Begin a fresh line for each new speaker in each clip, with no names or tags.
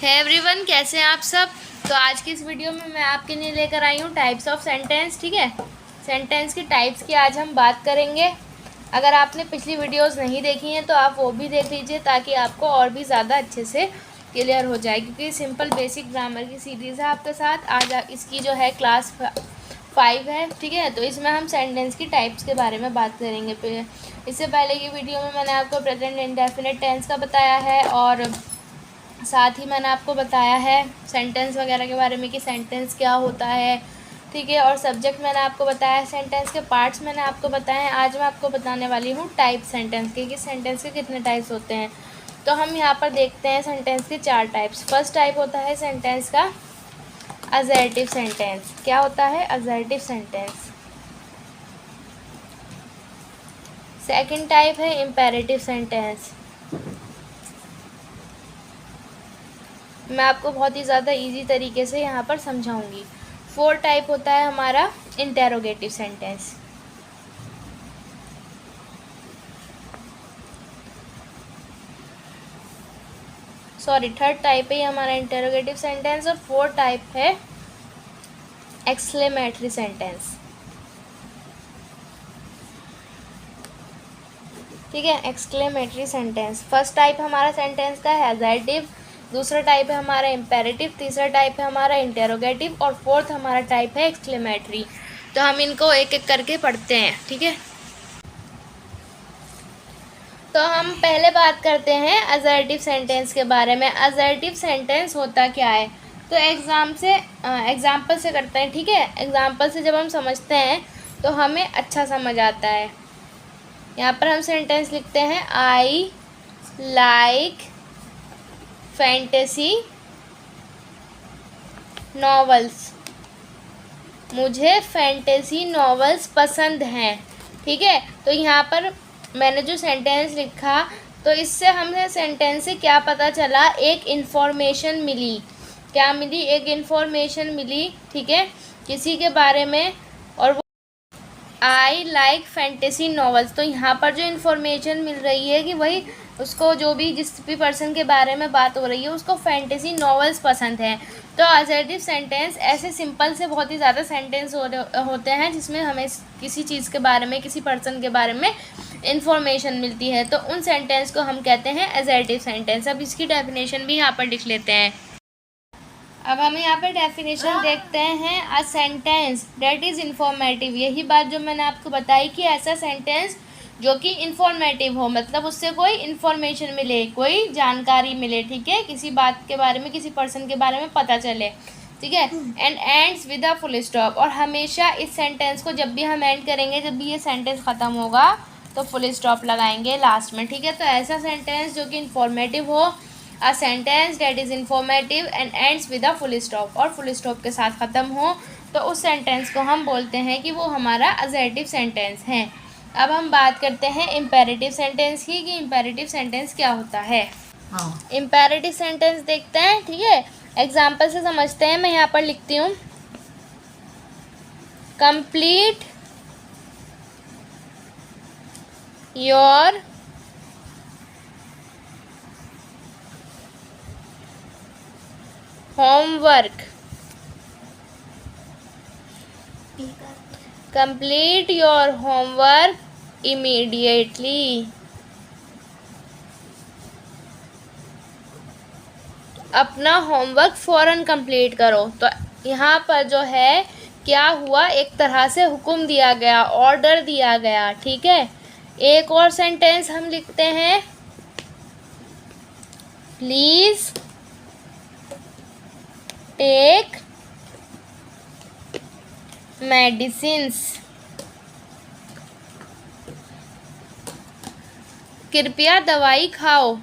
है एवरीवन, कैसे हैं आप सब। तो आज की इस वीडियो में मैं आपके लिए लेकर आई हूँ टाइप्स ऑफ सेंटेंस। ठीक है, सेंटेंस की टाइप्स की आज हम बात करेंगे। अगर आपने पिछली वीडियोस नहीं देखी हैं तो आप वो भी देख लीजिए ताकि आपको और भी ज़्यादा अच्छे से क्लियर हो जाए, क्योंकि सिंपल बेसिक ग्रामर की सीरीज़ है आपके साथ। आज इसकी जो है क्लास 5 है। ठीक है, तो इसमें हम सेंटेंस की टाइप्स के बारे में बात करेंगे। इससे पहले की वीडियो में मैंने आपको प्रेजेंट इंडेफिनिट टेंस का बताया है और साथ ही मैंने आपको बताया है सेंटेंस वगैरह के बारे में कि सेंटेंस क्या होता है। ठीक है, और सब्जेक्ट मैंने आपको बताया है, सेंटेंस के पार्ट्स मैंने आपको बताए हैं। आज मैं आपको बताने वाली हूँ टाइप सेंटेंस के, कि सेंटेंस के कितने टाइप्स होते हैं। तो हम यहाँ पर देखते हैं सेंटेंस के 4 टाइप्स। फर्स्ट टाइप होता है सेंटेंस का असर्टिव सेंटेंस। क्या होता है? Assertive sentence. सेकंड टाइप है इम्पेरेटिव सेंटेंस। मैं आपको बहुत ही ज़्यादा इजी तरीके से यहाँ पर समझाऊंगी। 4 टाइप होता है हमारा इंटेरोगेटिव सेंटेंस। थर्ड टाइप है हमारा इंटेरोगेटिव सेंटेंस और 4th टाइप है एक्सक्लेमेटरी सेंटेंस। ठीक है, एक्सक्लेमेटरी सेंटेंस। फर्स्ट टाइप हमारा सेंटेंस का है असर्टिव, दूसरा टाइप है हमारा इम्पेरेटिव, तीसरा टाइप है हमारा इंटेरोगेटिव और 4th हमारा टाइप है एक्सक्लेमेटरी। तो हम इनको एक एक करके पढ़ते हैं। ठीक है, तो हम पहले बात करते हैं असर्टिव सेंटेंस के बारे में। असर्टिव सेंटेंस होता क्या है, तो एग्जाम्पल से करते हैं। ठीक है, एग्जाम्पल से जब हम समझते हैं तो हमें अच्छा समझ आता है। यहाँ पर हम सेंटेंस लिखते हैं, आई लाइक फैंटेसी नॉवेल्स। मुझे फैंटेसी नॉवेल्स पसंद हैं। ठीक है, तो यहाँ पर मैंने जो सेंटेंस लिखा, तो इससे हमें सेंटेंस से क्या पता चला, एक इन्फॉर्मेशन मिली। क्या मिली? एक इन्फॉर्मेशन मिली। ठीक है, किसी के बारे में, और वो आई लाइक फैंटेसी नॉवेल्स। तो यहाँ पर जो इन्फॉर्मेशन मिल रही है कि वही उसको, जो भी जिस भी पर्सन के बारे में बात हो रही है, उसको फैंटेसी नॉवेल्स पसंद है। तो असर्टिव सेंटेंस ऐसे सिंपल से बहुत ही ज़्यादा सेंटेंस होते हैं जिसमें हमें किसी चीज़ के बारे में, किसी पर्सन के बारे में इन्फॉर्मेशन मिलती है। तो उन सेंटेंस को हम कहते हैं असर्टिव सेंटेंस। अब इसकी डेफिनेशन भी यहाँ पर लिख लेते हैं। अब हम यहाँ पे डेफिनेशन देखते हैं। A sentence that is informative. यही बात जो मैंने आपको बताई कि ऐसा सेंटेंस जो कि इन्फॉर्मेटिव हो, मतलब उससे कोई इन्फॉर्मेशन मिले, कोई जानकारी मिले। ठीक है, किसी बात के बारे में, किसी पर्सन के बारे में पता चले। ठीक है, and ends with a full stop. और हमेशा इस सेंटेंस को जब भी हम एंड करेंगे, जब भी ये सेंटेंस ख़त्म होगा तो फुल स्टॉप लगाएंगे लास्ट में। ठीक है, तो ऐसा सेंटेंस जो कि इन्फॉर्मेटिव हो, a sentence that is informative and ends with a full stop, और फुल स्टॉप के साथ ख़त्म हो, तो उस सेंटेंस को हम बोलते हैं कि वो हमारा असर्टिव सेंटेंस है। अब हम बात करते हैं इम्पेरेटिव सेंटेंस की, कि इम्पेरेटिव सेंटेंस क्या होता है। इम्पेरेटिव सेंटेंस देखते हैं। ठीक है, एग्जाम्पल से समझते हैं। मैं यहाँ पर लिखती हूँ, complete your homework. Complete your homework immediately. अपना होमवर्क फ़ौरन कंप्लीट करो। तो यहाँ पर जो है क्या हुआ, एक तरह से हुक्म दिया गया, ऑर्डर दिया गया। ठीक है, एक और सेंटेंस हम लिखते हैं, प्लीज़ टेक मेडिसिन्स। कृपया दवाई खाओ।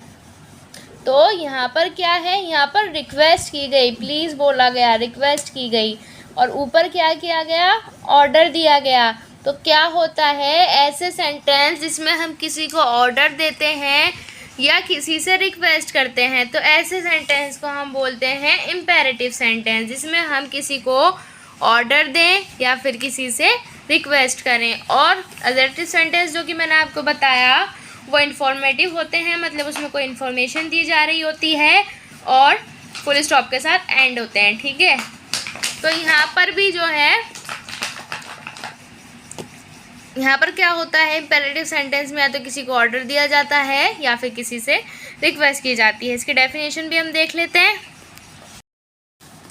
तो यहाँ पर क्या है, यहाँ पर रिक्वेस्ट की गई, प्लीज़ बोला गया, रिक्वेस्ट की गई, और ऊपर क्या किया गया, ऑर्डर दिया गया। तो क्या होता है, ऐसे सेंटेंस जिसमें हम किसी को ऑर्डर देते हैं या किसी से रिक्वेस्ट करते हैं, तो ऐसे सेंटेंस को हम बोलते हैं इम्पेरेटिव सेंटेंस, जिसमें हम किसी को ऑर्डर दें या फिर किसी से रिक्वेस्ट करें। और असर्टिव सेंटेंस जो कि मैंने आपको बताया वो इन्फॉर्मेटिव होते हैं, मतलब उसमें कोई इन्फॉर्मेशन दी जा रही होती है, और फुल स्टॉप के साथ एंड होते हैं, ठीक है। तो यहाँ पर भी जो है, यहाँ पर क्या होता है, इम्पेरेटिव सेंटेंस में या तो किसी को ऑर्डर दिया जाता है या फिर किसी से रिक्वेस्ट की जाती है। इसकी डेफिनेशन भी हम देख लेते हैं।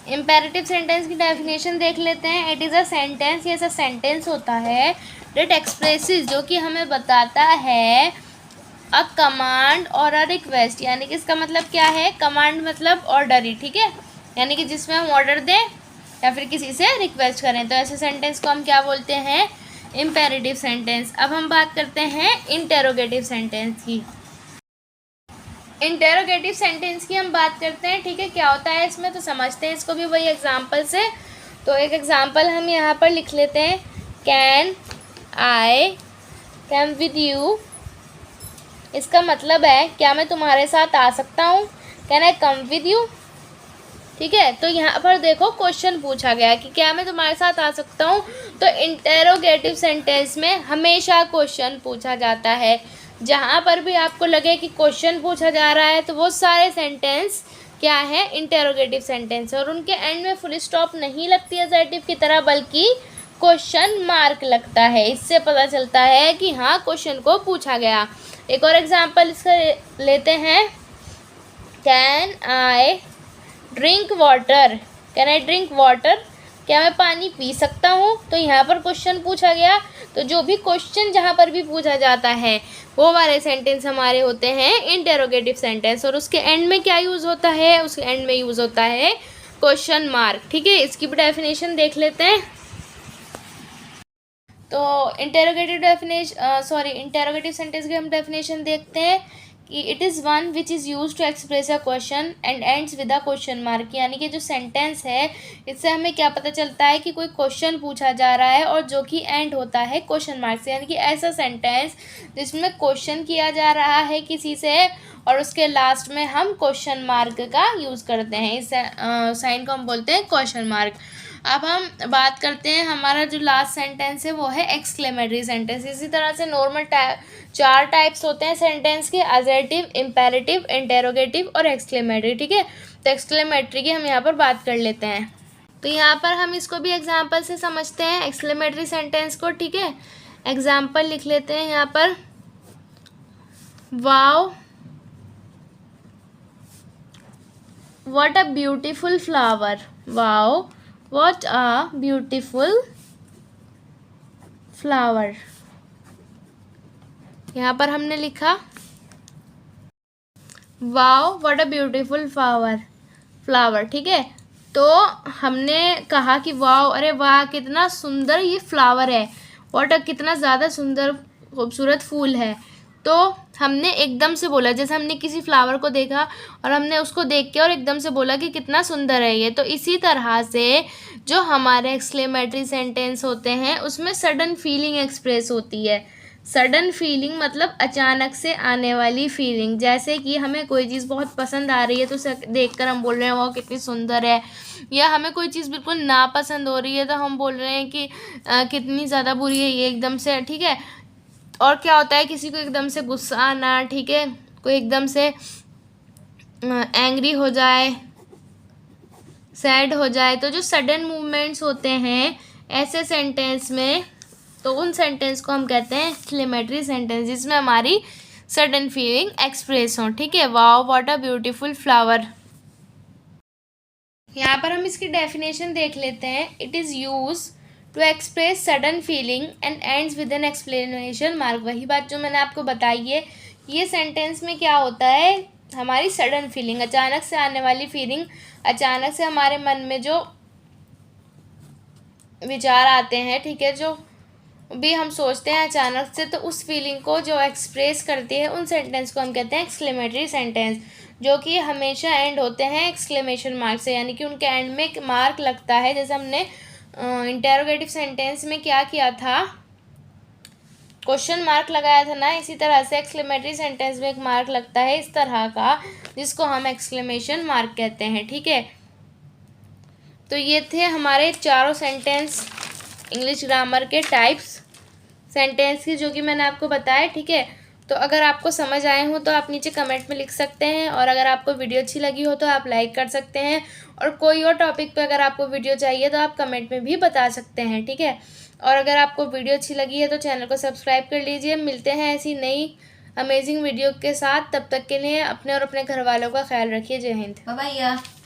इम्पेरेटिव सेंटेंस की डेफिनेशन देख लेते हैं। इट इज़ अ सेंटेंस, ये ऐसा सेंटेंस होता है डेट एक्सप्रेसिस, जो कि हमें बताता है अ कमांड और अ रिक्वेस्ट, यानी कि इसका मतलब क्या है, कमांड मतलब ऑर्डर ही, ठीक है, यानी कि जिसमें हम ऑर्डर दें या फिर किसी से रिक्वेस्ट करें, तो ऐसे सेंटेंस को हम क्या बोलते हैं, इम्पेरेटिव सेंटेंस। अब हम बात करते हैं इंटेरोगेटिव सेंटेंस की। इंटेरोगेटिव सेंटेंस की हम बात करते हैं, ठीक है, क्या होता है इसमें, तो समझते हैं इसको भी वही एग्जांपल से। तो एक एग्जांपल हम यहाँ पर लिख लेते हैं, can I come with you. इसका मतलब है क्या मैं तुम्हारे साथ आ सकता हूँ, can I come with you, ठीक है। तो यहाँ पर देखो क्वेश्चन पूछा गया कि क्या मैं तुम्हारे साथ आ सकता हूँ। तो इंटेरोगेटिव सेंटेंस में हमेशा क्वेश्चन पूछा जाता है। जहाँ पर भी आपको लगे कि क्वेश्चन पूछा जा रहा है तो वो सारे सेंटेंस क्या है, इंटेरोगेटिव सेंटेंस है। और उनके एंड में फुल स्टॉप नहीं लगती एडजेक्टिव की तरह, बल्कि क्वेश्चन मार्क लगता है। इससे पता चलता है कि हाँ क्वेश्चन को पूछा गया। एक और एग्जांपल इसका लेते हैं, can I drink water, can I drink water, क्या मैं पानी पी सकता हूँ। तो यहाँ पर क्वेश्चन पूछा गया, तो जो भी क्वेश्चन जहाँ पर भी पूछा जाता है वो वाले सेंटेंस हमारे होते हैं इंटेरोगेटिव सेंटेंस। और उसके एंड में क्या यूज़ होता है, उसके एंड में यूज़ होता है क्वेश्चन मार्क, ठीक है। इसकी भी डेफिनेशन देख लेते हैं। तो इंटेरोगेटिव सेंटेंस की हम डेफिनेशन देखते हैं कि it is one which is use to express a question and ends with a question mark, यानी कि जो सेंटेंस है इससे हमें क्या पता चलता है कि कोई क्वेश्चन पूछा जा रहा है और जो कि एंड होता है क्वेश्चन मार्क से, यानी कि ऐसा सेंटेंस जिसमें क्वेश्चन किया जा रहा है किसी से और उसके लास्ट में हम क्वेश्चन मार्क का यूज़ करते हैं। इस साइन को हम बोलते हैं क्वेश्चन मार्क। अब हम बात करते हैं, हमारा जो लास्ट सेंटेंस है वो है एक्सक्लेमेटरी सेंटेंस। इसी तरह से नॉर्मल चार टाइप्स होते हैं सेंटेंस के, असर्टिव, इम्पेरेटिव, इंटेरोगेटिव और एक्सक्लेमेटरी, ठीक है। तो एक्सक्लेमेटरी की हम यहाँ पर बात कर लेते हैं। तो यहाँ पर हम इसको भी एग्जाम्पल से समझते हैं एक्सक्लेमेटरी सेंटेंस को, ठीक है। एग्जाम्पल लिख लेते हैं यहाँ पर, wow what a beautiful flower, wow what a beautiful flower. यहाँ पर हमने लिखा wow what a beautiful flower, ठीक है। तो हमने कहा कि वाओ, अरे वाह कितना सुंदर ये फ्लावर है, व्हाट, कितना ज़्यादा सुंदर खूबसूरत फूल है। तो हमने एकदम से बोला, जैसे हमने किसी फ्लावर को देखा और हमने उसको देख के और एकदम से बोला कि कितना सुंदर है ये। तो इसी तरह से जो हमारे एक्सक्लेमेटरी सेंटेंस होते हैं उसमें सडन फीलिंग एक्सप्रेस होती है। सडन फीलिंग मतलब अचानक से आने वाली फीलिंग, जैसे कि हमें कोई चीज़ बहुत पसंद आ रही है तो उसे देखकर हम बोल रहे हैं वो कितनी सुंदर है, या हमें कोई चीज़ बिल्कुल नापसंद हो रही है तो हम बोल रहे हैं कि कितनी ज़्यादा बुरी है ये एकदम से, ठीक है। और क्या होता है, किसी को एकदम से गुस्सा आना, ठीक है, कोई एकदम से एंग्री हो जाए, सैड हो जाए, तो जो सडन मूवमेंट्स होते हैं ऐसे सेंटेंस में, तो उन सेंटेंस को हम कहते हैं एक्सक्लेमेटरी सेंटेंस, जिसमें हमारी सडन फीलिंग एक्सप्रेस हो, ठीक है। Wow what a beautiful flower. यहाँ पर हम इसकी डेफिनेशन देख लेते हैं। It is use to express sudden feeling and ends with an explanation mark. वही बात जो मैंने आपको बताई है, ये सेंटेंस में क्या होता है, हमारी सडन फीलिंग, अचानक से आने वाली फीलिंग, अचानक से हमारे मन में जो विचार आते हैं, ठीक है, जो भी हम सोचते हैं अचानक से, तो उस फीलिंग को जो एक्सप्रेस करती है उन सेंटेंस को हम कहते हैं एक्सक्लेमेटरी सेंटेंस, जो कि हमेशा एंड होते हैं एक्सक्लेमेशन मार्क से, यानी कि उनके एंड में एक मार्क लगता है। जैसे हमने इंटेरोगेटिव सेंटेंस में क्या किया था, क्वेश्चन मार्क लगाया था ना, इसी तरह से एक्सक्लेमेटरी सेंटेंस में एक मार्क लगता है इस तरह का, जिसको हम एक्सक्लेमेशन मार्क कहते हैं, ठीक है। तो ये थे हमारे चारों सेंटेंस इंग्लिश ग्रामर के टाइप्स सेंटेंस की, जो कि मैंने आपको बताया, ठीक है। तो अगर आपको समझ आए हो तो आप नीचे कमेंट में लिख सकते हैं, और अगर आपको वीडियो अच्छी लगी हो तो आप लाइक कर सकते हैं, और कोई और टॉपिक पे अगर आपको वीडियो चाहिए तो आप कमेंट में भी बता सकते हैं, ठीक है। और अगर आपको वीडियो अच्छी लगी है तो चैनल को सब्सक्राइब कर लीजिए। मिलते हैं ऐसी नई अमेजिंग वीडियो के साथ, तब तक के लिए अपने और अपने घर वालों का ख्याल रखिए। जय हिंद।
Bye bye.